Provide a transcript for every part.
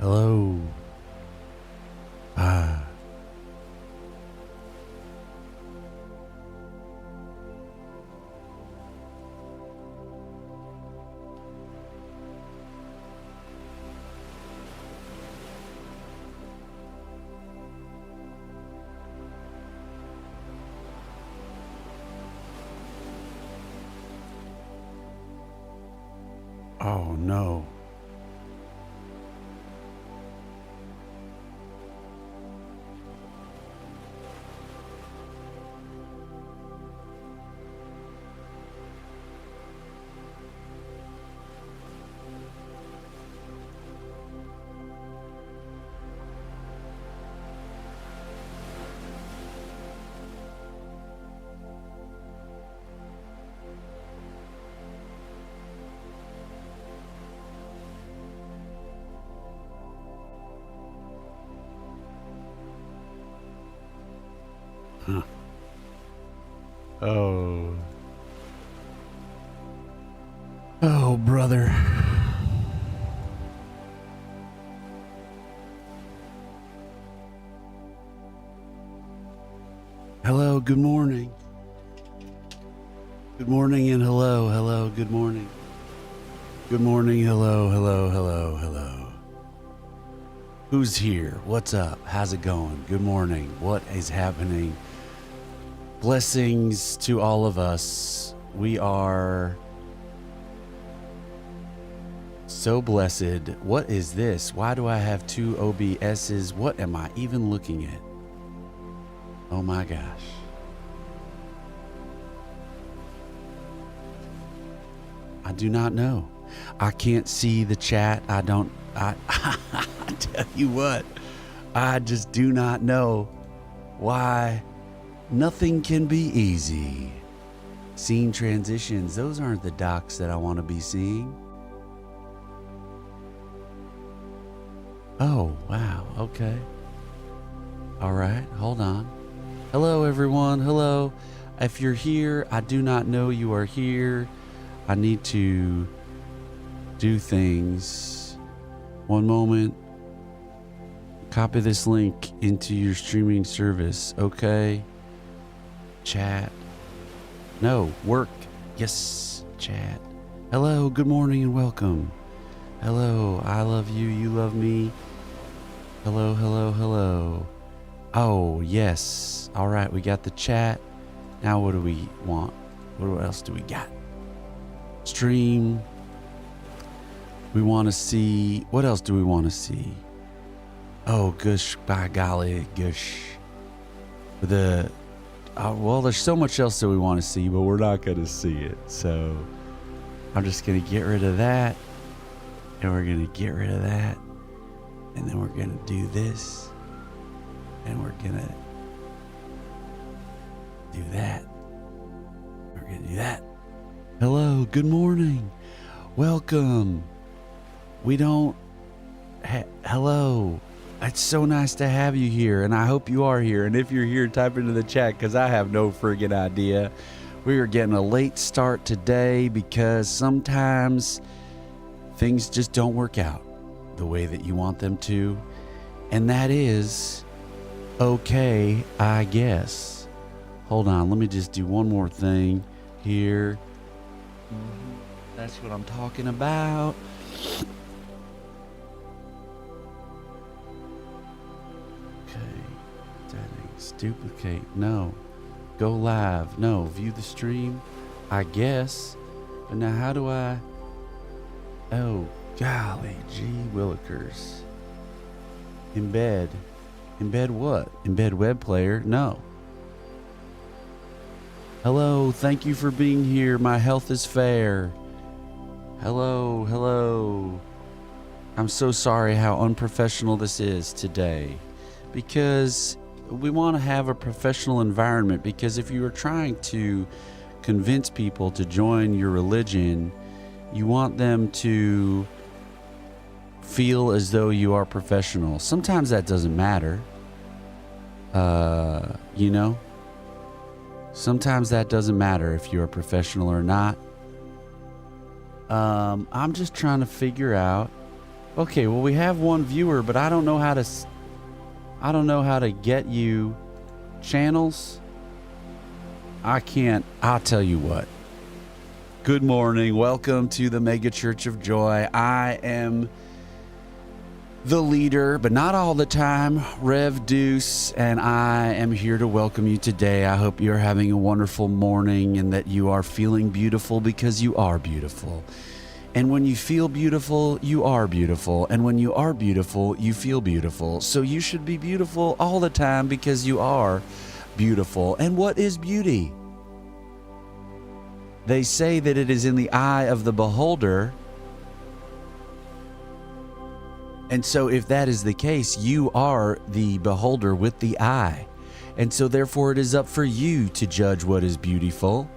Hello. Ah. Oh no. Huh. Oh. Oh, brother. Hello, good morning. Good morning and hello, hello, good morning. Good morning, hello, hello, hello, hello. Who's here? What's up? How's it going? Good morning. What is happening? Blessings to all of us. We are so blessed. What is this? Why do I have two OBSs? What am I even looking at? Oh my gosh. I do not know. I can't see the chat. I tell you what, I just do not know why nothing can be easy. Scene transitions, those aren't the docs that I want to be seeing. Oh, wow, okay. All right, hold on. Hello, everyone, hello. If you're here, I do not know you are here. I need to do things. One moment. Copy this link into your streaming service. Okay. Chat. No, work. Yes, chat. Hello, good morning and welcome. Hello, I love you, you love me. Hello, hello, hello. Oh, yes. All right, we got the chat. Now what do we want? What else do we got? Stream. We want to see, what else do we want to see? Oh, gosh, by golly, gosh. Well, there's so much else that we want to see, but we're not going to see it. So I'm just going to get rid of that. And we're going to get rid of that. And then we're going to do this. And we're going to do that. We're going to do that. Hello, good morning. Welcome. Hello. It's so nice to have you here, and I hope you are here. And if you're here, type into the chat, because I have no friggin' idea. We are getting a late start today because sometimes things just don't work out the way that you want them to. And that is okay, I guess. Hold on, let me just do one more thing here. That's what I'm talking about. Settings, duplicate, no. Go live, no. View the stream, I guess. But now how do I? Oh, golly gee willikers. Embed. Embed what? Embed web player? No. Hello, thank you for being here. My health is fair. Hello, hello. I'm so sorry how unprofessional this is today. Because we want to have a professional environment, because if you are trying to convince people to join your religion, you want them to feel as though you are professional. Sometimes that doesn't matter. You know? Sometimes that doesn't matter if you're a professional or not. I'm just trying to figure out. Okay, well, we have one viewer, but I don't know how to get you channels. I can't. I'll tell you what. Good morning. Welcome to the Mega Church of Joy. I am the leader, but not all the time, Rev Deuce, and I am here to welcome you today. I hope you're having a wonderful morning and that you are feeling beautiful because you are beautiful. And when you feel beautiful, you are beautiful. And when you are beautiful, you feel beautiful. So you should be beautiful all the time because you are beautiful. And what is beauty? They say that it is in the eye of the beholder. And so if that is the case, you are the beholder with the eye. And so therefore it is up for you to judge what is beautiful.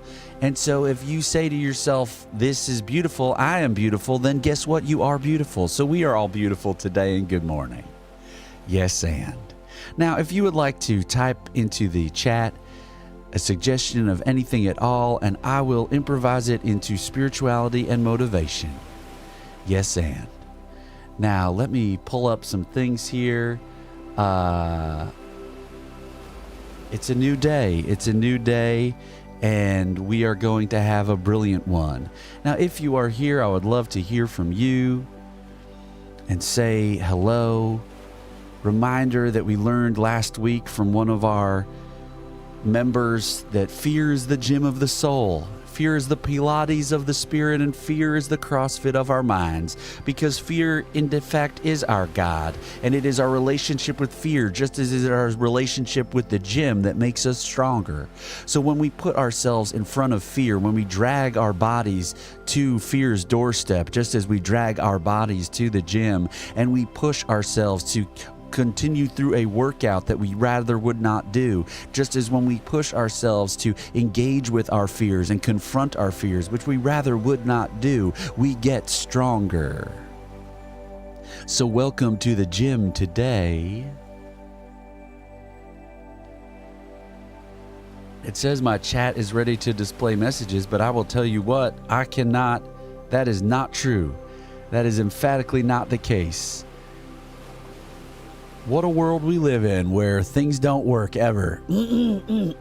And so if you say to yourself, this is beautiful, I am beautiful, then guess what? You are beautiful. So we are all beautiful today, and good morning. Yes, and. Now, if you would like to type into the chat a suggestion of anything at all, and I will improvise it into spirituality and motivation. Yes, and. Now, let me pull up some things here. It's a new day. It's a new day, and we are going to have a brilliant one. Now, if you are here, I would love to hear from you and say hello. Reminder that we learned last week from one of our members that fear is the gym of the soul. Fear is the Pilates of the spirit, and fear is the CrossFit of our minds, because fear in fact is our God, and it is our relationship with fear, just as it is our relationship with the gym, that makes us stronger. So when we put ourselves in front of fear, when we drag our bodies to fear's doorstep, just as we drag our bodies to the gym, and we push ourselves to continue through a workout that we rather would not do, just as when we push ourselves to engage with our fears and confront our fears, which we rather would not do, we get stronger. So welcome to the gym today. It says my chat is ready to display messages, but I will tell you what, I cannot. That is not true. That is emphatically not the case. What a world we live in where things don't work ever. And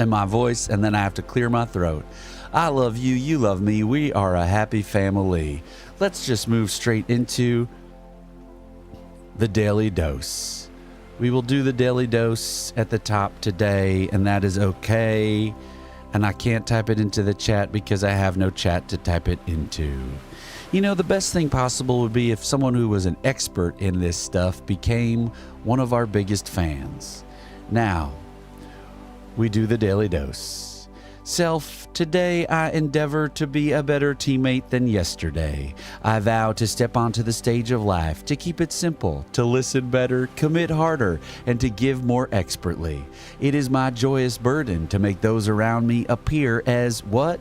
my voice, and then I have to clear my throat. I love you, you love me, we are a happy family. Let's just move straight into the Daily Dose. We will do the Daily Dose at the top today, and that is okay. And I can't type it into the chat because I have no chat to type it into. You know, the best thing possible would be if someone who was an expert in this stuff became one of our biggest fans. Now, we do the Daily Dose. Self, today I endeavor to be a better teammate than yesterday. I vow to step onto the stage of life, to keep it simple, to listen better, commit harder, and to give more expertly. It is my joyous burden to make those around me appear as what?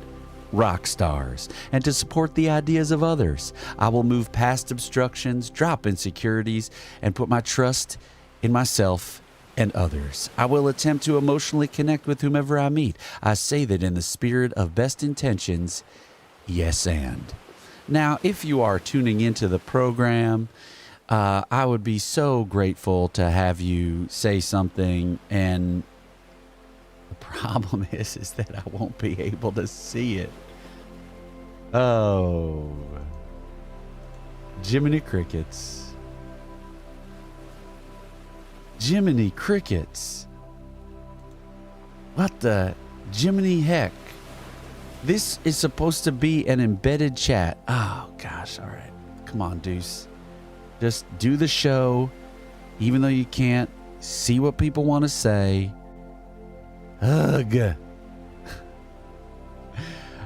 Rock stars, and to support the ideas of others. I will move past obstructions, drop insecurities, and put my trust in myself and others. I will attempt to emotionally connect with whomever I meet. I say that in the spirit of best intentions, yes and. Now, if you are tuning into the program, I would be so grateful to have you say something, and the problem is that I won't be able to see it. Oh, Jiminy Crickets. Jiminy Crickets. What the Jiminy heck? This is supposed to be an embedded chat. Oh, gosh. All right. Come on, Deuce. Just do the show, even though you can't see what people want to say. Ugh.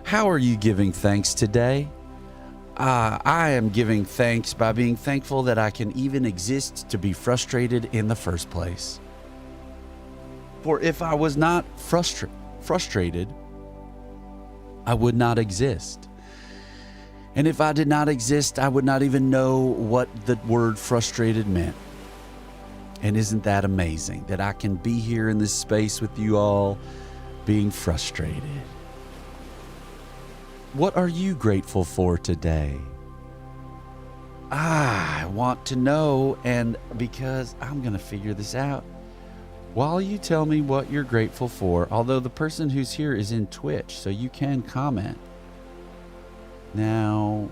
How are you giving thanks today? I am giving thanks by being thankful that I can even exist to be frustrated in the first place. For if I was not frustrated, I would not exist. And if I did not exist, I would not even know what the word frustrated meant. And isn't that amazing that I can be here in this space with you all being frustrated? What are you grateful for today? I want to know, and because I'm going to figure this out while you tell me what you're grateful for. Although the person who's here is in Twitch, so you can comment. Now,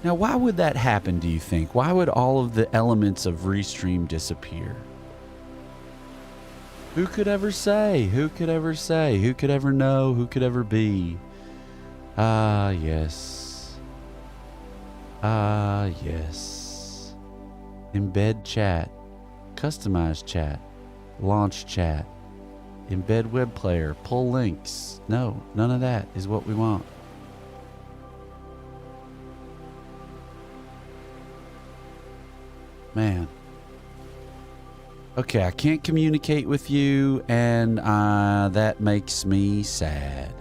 why would that happen, do you think? Why would all of the elements of Restream disappear? Who could ever say? Who could ever say? Who could ever know? Who could ever be? Ah, yes. Ah, yes. Embed chat. Customize chat. Launch chat. Embed web player. Pull links. No, none of that is what we want. Man. Okay, I can't communicate with you, and that makes me sad.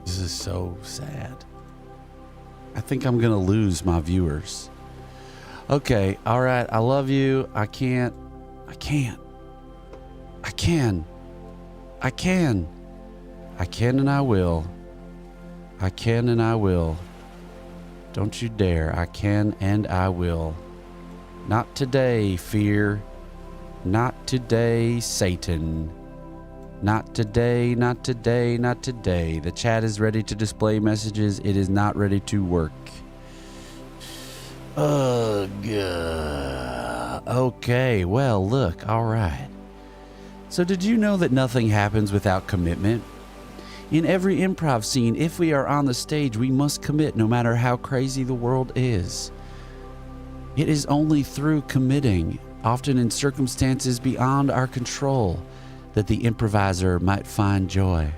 This is so sad. I think I'm gonna lose my viewers. Okay, all right, I love you. I can. I can and I will. I can and I will. Don't you dare. I can and I will. Not today, fear. Not today, Satan. Not today, not today, not today. The chat is ready to display messages. It is not ready to work. Ugh. Okay, well, look, all right. So did you know that nothing happens without commitment? In every improv scene, if we are on the stage, we must commit no matter how crazy the world is. It is only through committing, often in circumstances beyond our control, that the improviser might find joy.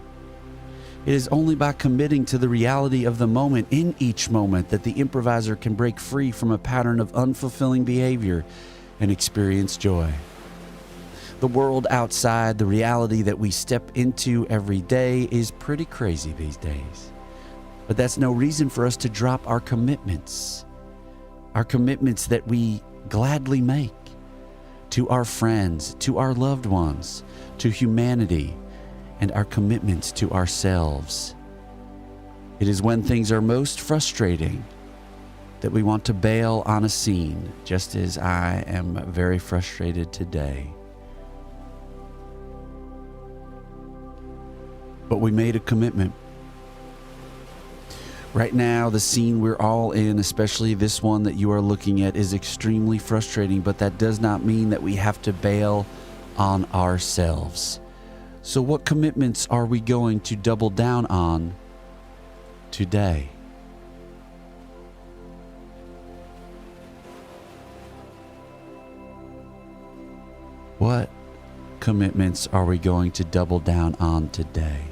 It is only by committing to the reality of the moment in each moment that the improviser can break free from a pattern of unfulfilling behavior and experience joy. The world outside, the reality that we step into every day, is pretty crazy these days. But that's no reason for us to drop our commitments that we gladly make to our friends, to our loved ones, to humanity, and our commitments to ourselves. It is when things are most frustrating that we want to bail on a scene, just as I am very frustrated today. But we made a commitment. Right now, the scene we're all in, especially this one that you are looking at, is extremely frustrating, but that does not mean that we have to bail on ourselves. So what commitments are we going to double down on today? What commitments are we going to double down on today?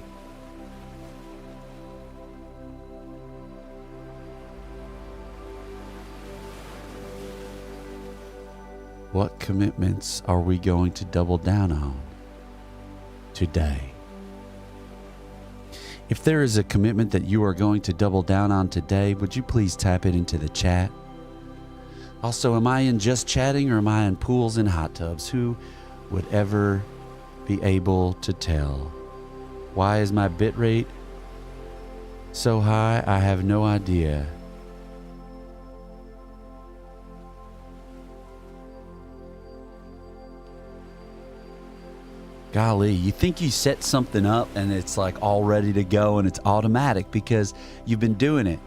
What commitments are we going to double down on today? If there is a commitment that you are going to double down on today, would you please type it into the chat? Also, am I in just chatting or am I in pools and hot tubs? Who would ever be able to tell? Why is my bitrate so high? I have no idea. Golly, you think you set something up and it's like all ready to go and it's automatic because you've been doing it.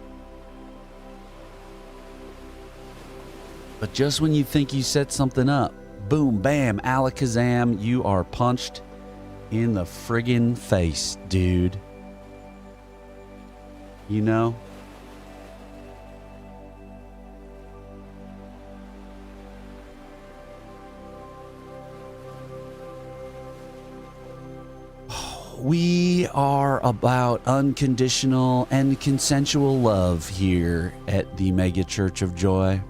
But just when you think you set something up, boom, bam, alakazam, you are punched in the friggin' face, dude. You know? We are about unconditional and consensual love here at the Mega Church of Joy.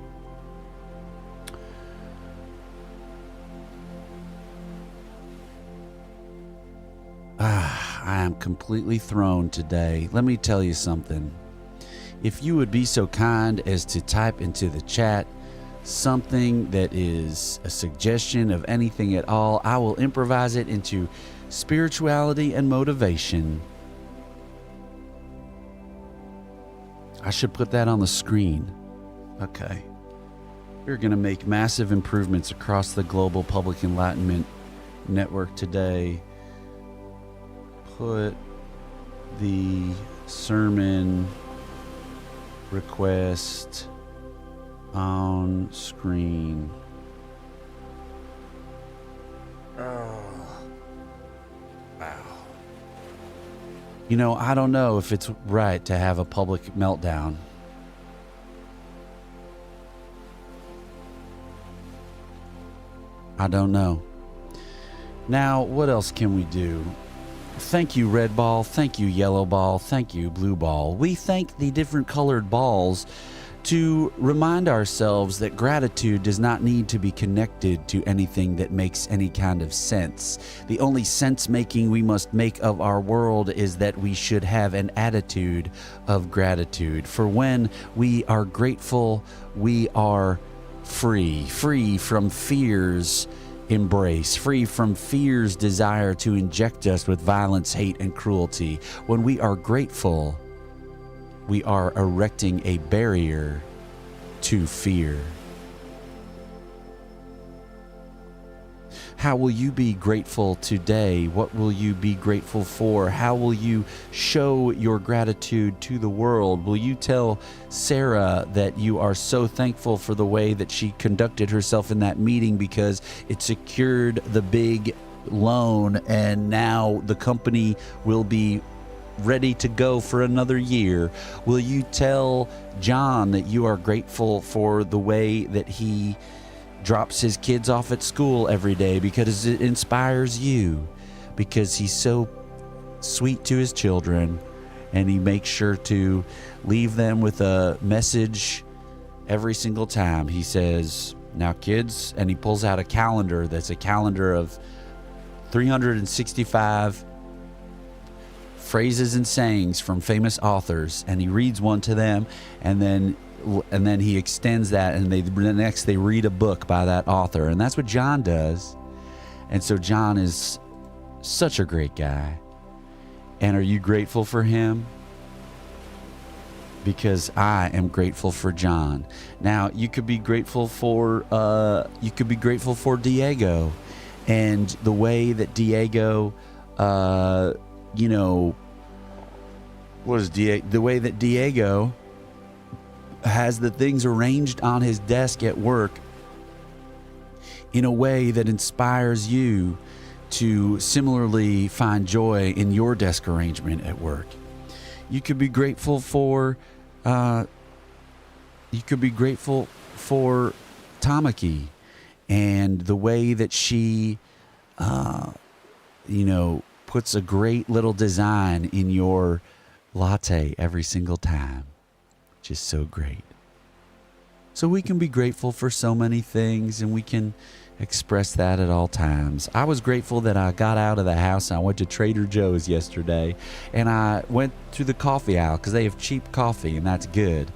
I am completely thrown today. Let me tell you something. If you would be so kind as to type into the chat something that is a suggestion of anything at all, I will improvise it into spirituality and motivation. I should put that on the screen. Okay. We're going to make massive improvements across the global public enlightenment network today. Put the sermon request on screen. Oh, wow. You know, I don't know if it's right to have a public meltdown. I don't know. Now, what else can we do? Thank you, red ball. Thank you, yellow ball. Thank you, blue ball. We thank the different colored balls to remind ourselves that gratitude does not need to be connected to anything that makes any kind of sense. The only sense making we must make of our world is that we should have an attitude of gratitude. For when we are grateful, we are free from fear's embrace, free from fear's desire to inject us with violence, hate, and cruelty. When we are grateful, we are erecting a barrier to fear. How will you be grateful today? What will you be grateful for? How will you show your gratitude to the world? Will you tell Sarah that you are so thankful for the way that she conducted herself in that meeting because it secured the big loan and now the company will be ready to go for another year? Will you tell John that you are grateful for the way that he drops his kids off at school every day because it inspires you, because he's so sweet to his children and he makes sure to leave them with a message every single time? He says, "Now kids," and he pulls out a calendar that's a calendar of 365 phrases and sayings from famous authors, and he reads one to them, and then he extends that, and they read a book by that author. And that's what John does. And so John is such a great guy. And are you grateful for him? Because I am grateful for John. Now, you could be grateful for Diego and the way that Diego the way that Diego has the things arranged on his desk at work in a way that inspires you to similarly find joy in your desk arrangement at work. You could be grateful for Tamaki and the way that she puts a great little design in your latte every single time. Just so great. So we can be grateful for so many things, and we can express that at all times. I was grateful that I got out of the house and I went to Trader Joe's yesterday, and I went to the coffee aisle because they have cheap coffee and that's good.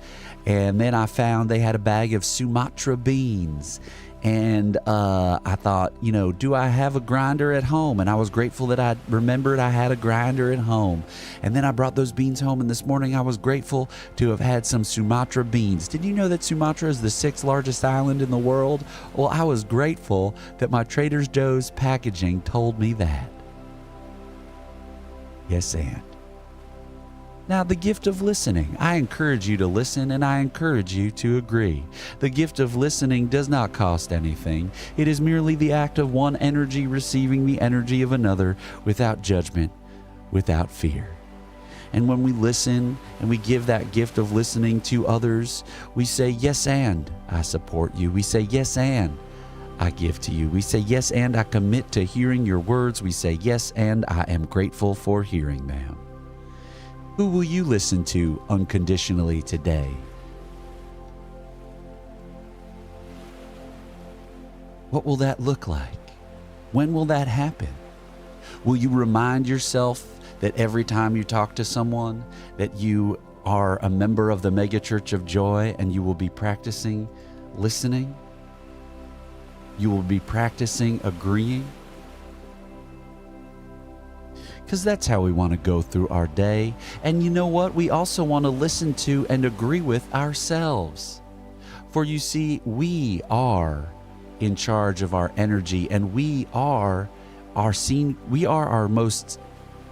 And then I found they had a bag of Sumatra beans. And I thought, do I have a grinder at home? And I was grateful that I remembered I had a grinder at home. And then I brought those beans home, and this morning I was grateful to have had some Sumatra beans. Did you know that Sumatra is the 6th largest island in the world? Well, I was grateful that my Trader Joe's packaging told me that. Yes, and. Now, the gift of listening. I encourage you to listen, and I encourage you to agree. The gift of listening does not cost anything. It is merely the act of one energy receiving the energy of another without judgment, without fear. And when we listen and we give that gift of listening to others, we say, yes, and I support you. We say, yes, and I give to you. We say, yes, and I commit to hearing your words. We say, yes, and I am grateful for hearing them. Who will you listen to unconditionally today? What will that look like? When will that happen? Will you remind yourself that every time you talk to someone that you are a member of the megachurch of joy, and you will be practicing listening? You will be practicing agreeing? Because that's how we want to go through our day. And you know what? We also want to listen to and agree with ourselves. For you see, we are in charge of our energy, and we are our most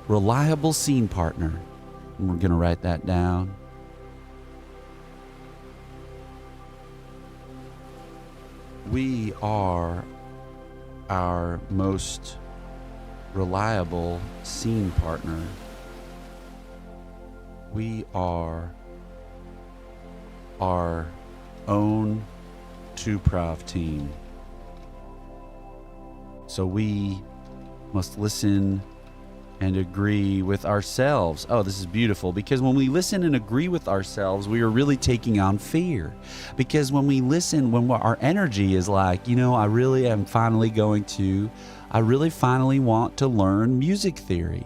reliable scene partner. And we're going to write that down. We are our most reliable scene partner. We are our own two-prov team. So we must listen and agree with ourselves. Oh, this is beautiful, because when we listen and agree with ourselves, we are really taking on fear. Because when we listen, when our energy is like, I really finally want to learn music theory.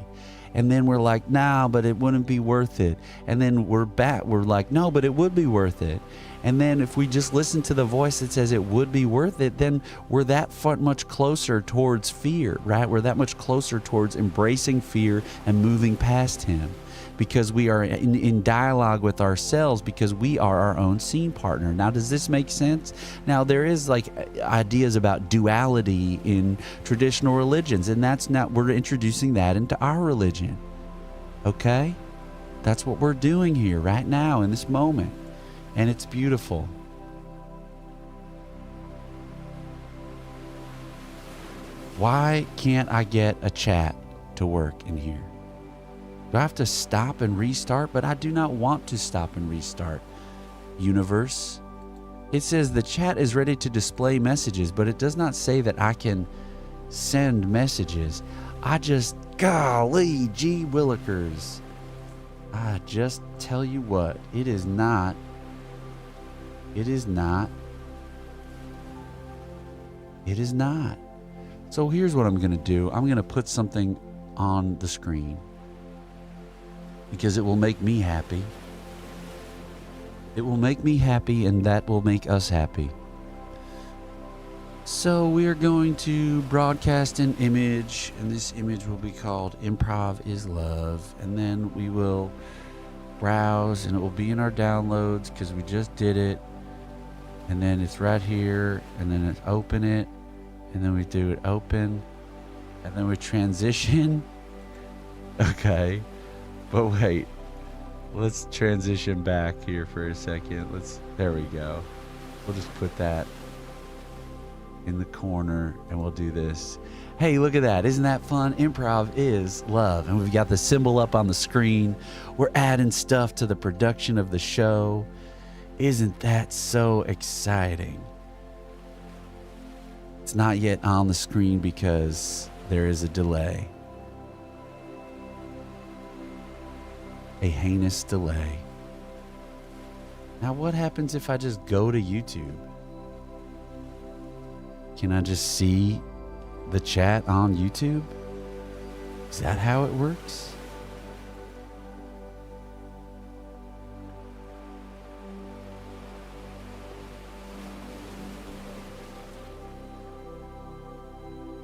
And then we're like, nah, but it wouldn't be worth it. And then we're like, no, but it would be worth it. And then if we just listen to the voice that says it would be worth it, then we're that much closer towards fear, right? We're that much closer towards embracing fear and moving past him, because we are in dialogue with ourselves, because we are our own scene partner. Now, does this make sense? Now, there is ideas about duality in traditional religions, and we're introducing that into our religion. Okay? That's what we're doing here right now in this moment. And it's beautiful. Why can't I get a chat to work in here? Do I have to stop and restart? But I do not want to stop and restart. Universe. It says the chat is ready to display messages, but it does not say that I can send messages. Golly gee willikers. I just tell you what, it is not. So here's what I'm going to do. I'm going to put something on the screen, because it will make me happy. It will make me happy, and that will make us happy. So we are going to broadcast an image, and this image will be called Improv is Love. And then we will browse, and it will be in our downloads, because we just did it. And then it's right here, and then it's open it, and then we do it open, and then we transition. Okay, but wait, let's transition back here for a second. There we go. We'll just put that in the corner, and we'll do this. Hey, look at that. Isn't that fun? Improv is love. And we've got the symbol up on the screen. We're adding stuff to the production of the show. Isn't that so exciting? It's not yet on the screen because there is a delay. A heinous delay. Now, what happens if I just go to YouTube? Can I just see the chat on YouTube? Is that how it works?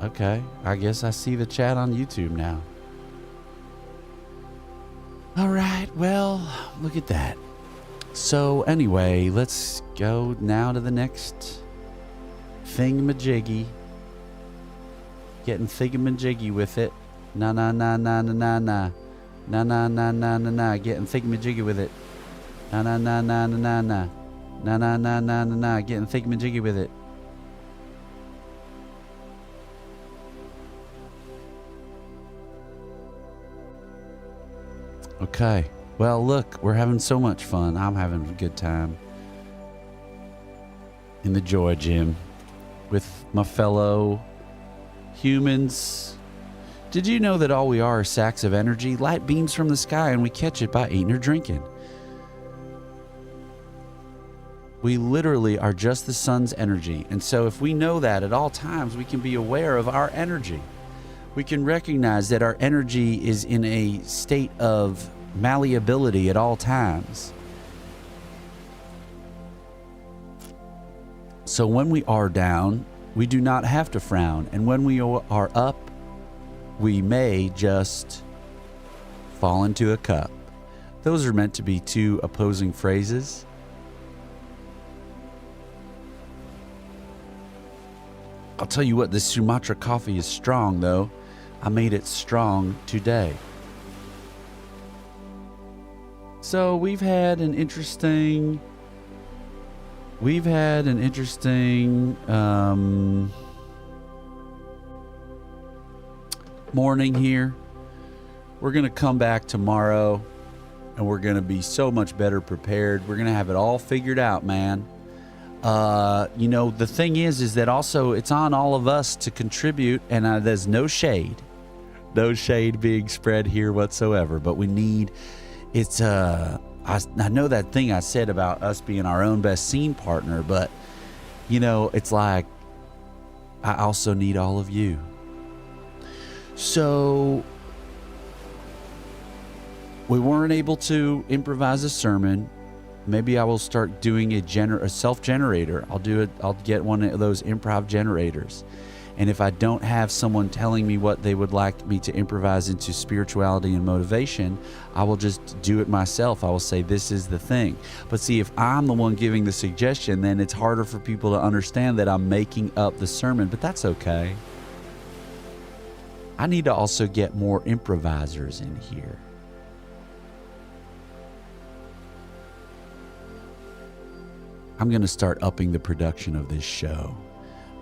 Okay, I guess I see the chat on YouTube now. All right, well, look at that. So anyway, let's go now to the next thingamajiggy. Getting thingamajiggy with it. Na na na na na na na. Na na na na na na. Getting thingamajiggy with it. Na na na na na na na. Na na na na na na. Getting thingamajiggy with it. Okay. Well, look, we're having so much fun. I'm having a good time in the Joy Gym with my fellow humans. Did you know that all we are sacks of energy, light beams from the sky, and we catch it by eating or drinking? We literally are just the sun's energy. And so if we know that at all times, we can be aware of our energy. We can recognize that our energy is in a state of malleability at all times. So when we are down, we do not have to frown. And when we are up, we may just fall into a cup. Those are meant to be two opposing phrases. I'll tell you what, this Sumatra coffee is strong, though. I made it strong today. So we've had an interesting morning here. We're going to come back tomorrow, and we're going to be so much better prepared. We're going to have it all figured out, man. The thing is that also it's on all of us to contribute, and there's no shade being spread here whatsoever, but we need, I know that thing I said about us being our own best scene partner, but it's like, I also need all of you. So we weren't able to improvise a sermon. Maybe I will start doing a self-generator. I'll get one of those improv generators. And if I don't have someone telling me what they would like me to improvise into spirituality and motivation, I will just do it myself. I will say, this is the thing. But see, if I'm the one giving the suggestion, then it's harder for people to understand that I'm making up the sermon, but that's okay. I need to also get more improvisers in here. I'm going to start upping the production of this show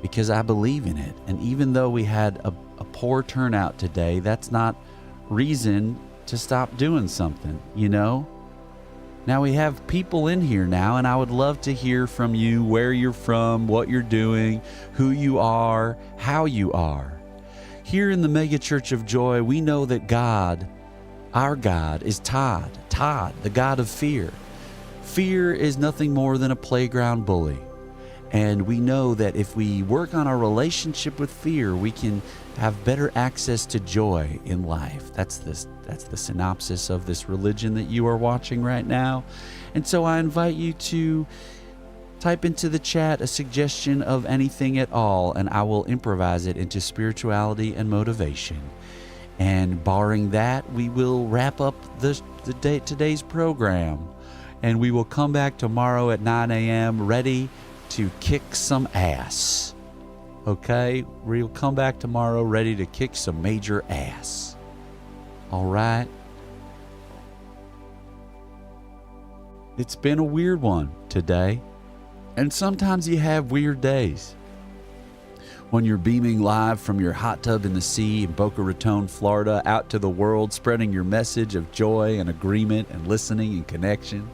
because I believe in it. And even though we had a poor turnout today, that's not reason to stop doing something, Now we have people in here now, and I would love to hear from you, where you're from, what you're doing, who you are, how you are. Here in the Mega Church of Joy, we know that God, our God, is Todd, the God of fear. Fear is nothing more than a playground bully. And we know that if we work on our relationship with fear, we can have better access to joy in life. That's the synopsis of this religion that you are watching right now. And so I invite you to type into the chat a suggestion of anything at all, and I will improvise it into spirituality and motivation. And barring that, we will wrap up today's program. And we will come back tomorrow at 9 a.m. ready to kick some ass. Okay? We'll come back tomorrow ready to kick some major ass. All right? It's been a weird one today. And sometimes you have weird days. When you're beaming live from your hot tub in the sea in Boca Raton, Florida, out to the world, spreading your message of joy and agreement and listening and connection.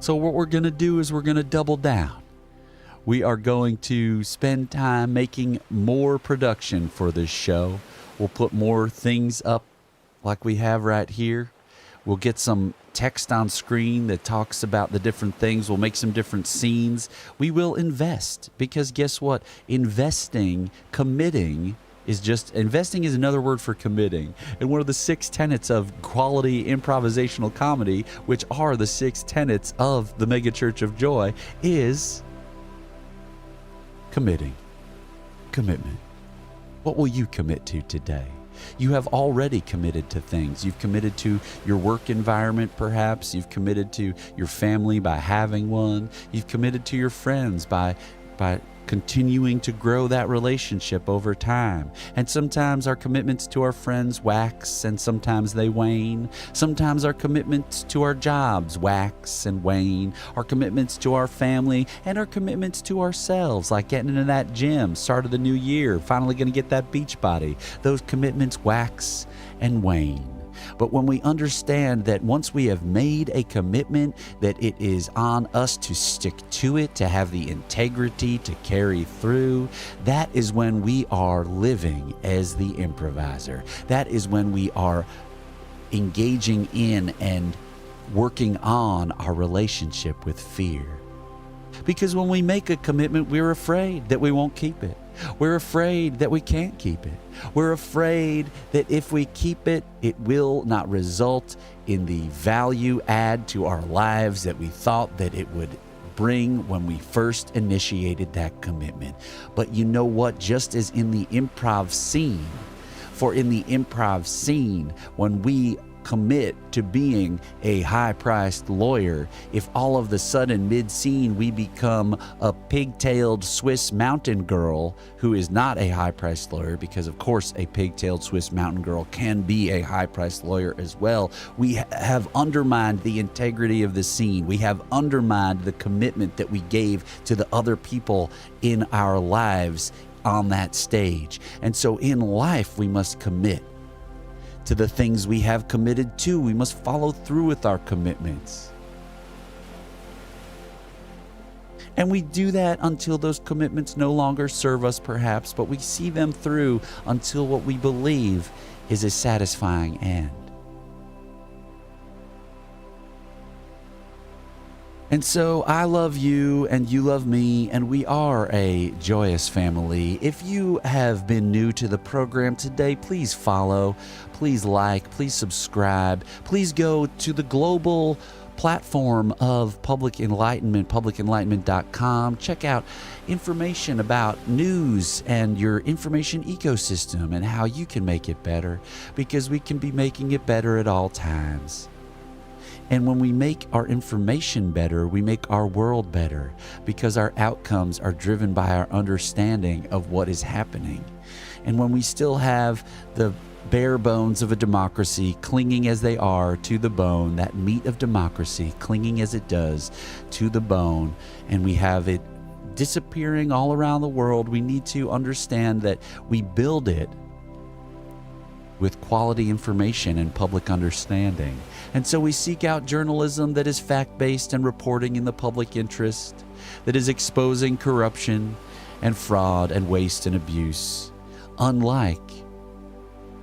So what we're going to do is we're going to double down. We are going to spend time making more production for this show. We'll put more things up like we have right here. We'll get some text on screen that talks about the different things. We'll make some different scenes. We will invest, because guess what? Committing is another word for committing. And one of the 6 tenets of quality improvisational comedy, which are the 6 tenets of the Mega Church of Joy, is commitment. What will you commit to today? You have already committed to things. You've committed to your work environment, perhaps. You've committed to your family by having one. You've committed to your friends by continuing to grow that relationship over time. And sometimes our commitments to our friends wax, and sometimes they wane. Sometimes our commitments to our jobs wax and wane. Our commitments to our family and our commitments to ourselves, like getting into that gym, start of the new year, finally going to get that beach body. Those commitments wax and wane. But when we understand that once we have made a commitment, that it is on us to stick to it, to have the integrity to carry through, that is when we are living as the improviser. That is when we are engaging in and working on our relationship with fear. Because when we make a commitment, we're afraid that we won't keep it. We're afraid that we can't keep it. We're afraid that if we keep it, it will not result in the value add to our lives that we thought that it would bring when we first initiated that commitment. But you know what? Just as in the improv scene, when we commit to being a high-priced lawyer, if all of the sudden mid-scene we become a pigtailed Swiss mountain girl who is not a high-priced lawyer, because of course a pigtailed Swiss mountain girl can be a high-priced lawyer as well, we have undermined the integrity of the scene. We have undermined the commitment that we gave to the other people in our lives on that stage. And so in life we must commit to the things we have committed to. We must follow through with our commitments. And we do that until those commitments no longer serve us, perhaps, but we see them through until what we believe is a satisfying end. And so I love you and you love me, and we are a joyous family. If you have been new to the program today, please follow, please like, please subscribe. Please go to the global platform of Public Enlightenment, publicenlightenment.com. Check out information about news and your information ecosystem and how you can make it better, because we can be making it better at all times. And when we make our information better, we make our world better, because our outcomes are driven by our understanding of what is happening. And when we still have the bare bones of a democracy clinging as they are to the bone, that meat of democracy clinging as it does to the bone, and we have it disappearing all around the world, we need to understand that we build it with quality information and public understanding. And so we seek out journalism that is fact-based and reporting in the public interest, that is exposing corruption and fraud and waste and abuse, unlike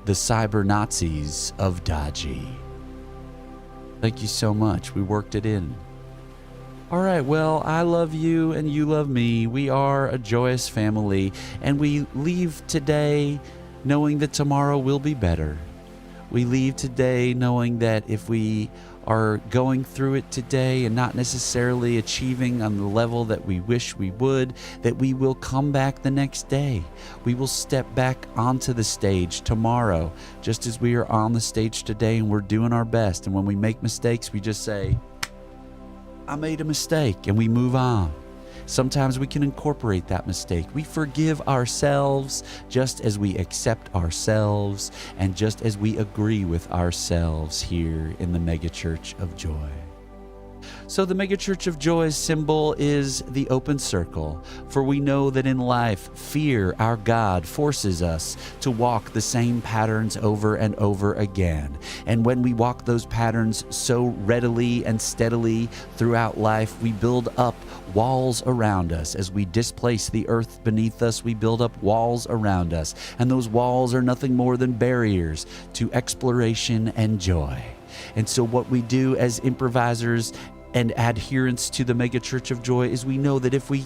the cyber Nazis of Dodgy. Thank you so much. We worked it in. All right, well, I love you and you love me. We are a joyous family, and we leave today knowing that tomorrow will be better. We leave today knowing that if we are going through it today and not necessarily achieving on the level that we wish we would, that we will come back the next day. We will step back onto the stage tomorrow, just as we are on the stage today, and we're doing our best. And when we make mistakes, we just say, I made a mistake, and we move on. Sometimes we can incorporate that mistake. We forgive ourselves just as we accept ourselves, and just as we agree with ourselves here in the Megachurch of Joy. So the Megachurch of Joy's symbol is the open circle, for we know that in life, fear, our God, forces us to walk the same patterns over and over again. And when we walk those patterns so readily and steadily throughout life, we build up walls around us. As we displace the earth beneath us, we build up walls around us. And those walls are nothing more than barriers to exploration and joy. And so what we do as improvisers and adherents to the Megachurch of Joy is we know that if we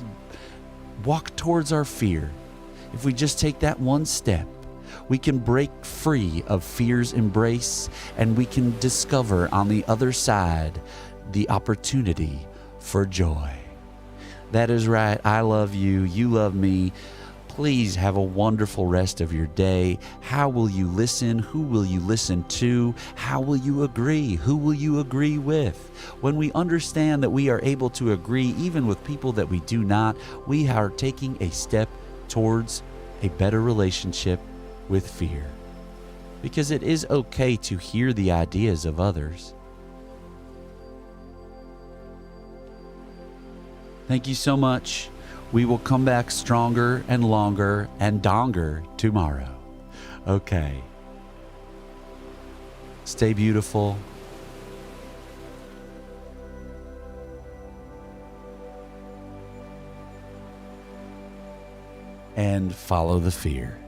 walk towards our fear, if we just take that one step, we can break free of fear's embrace, and we can discover on the other side the opportunity for joy. That is right. I love you. You love me. Please have a wonderful rest of your day. How will you listen? Who will you listen to? How will you agree? Who will you agree with? When we understand that we are able to agree even with people that we do not, we are taking a step towards a better relationship with fear. Because it is okay to hear the ideas of others. Thank you so much. We will come back stronger and longer and donger tomorrow. Okay. Stay beautiful. And follow the fear.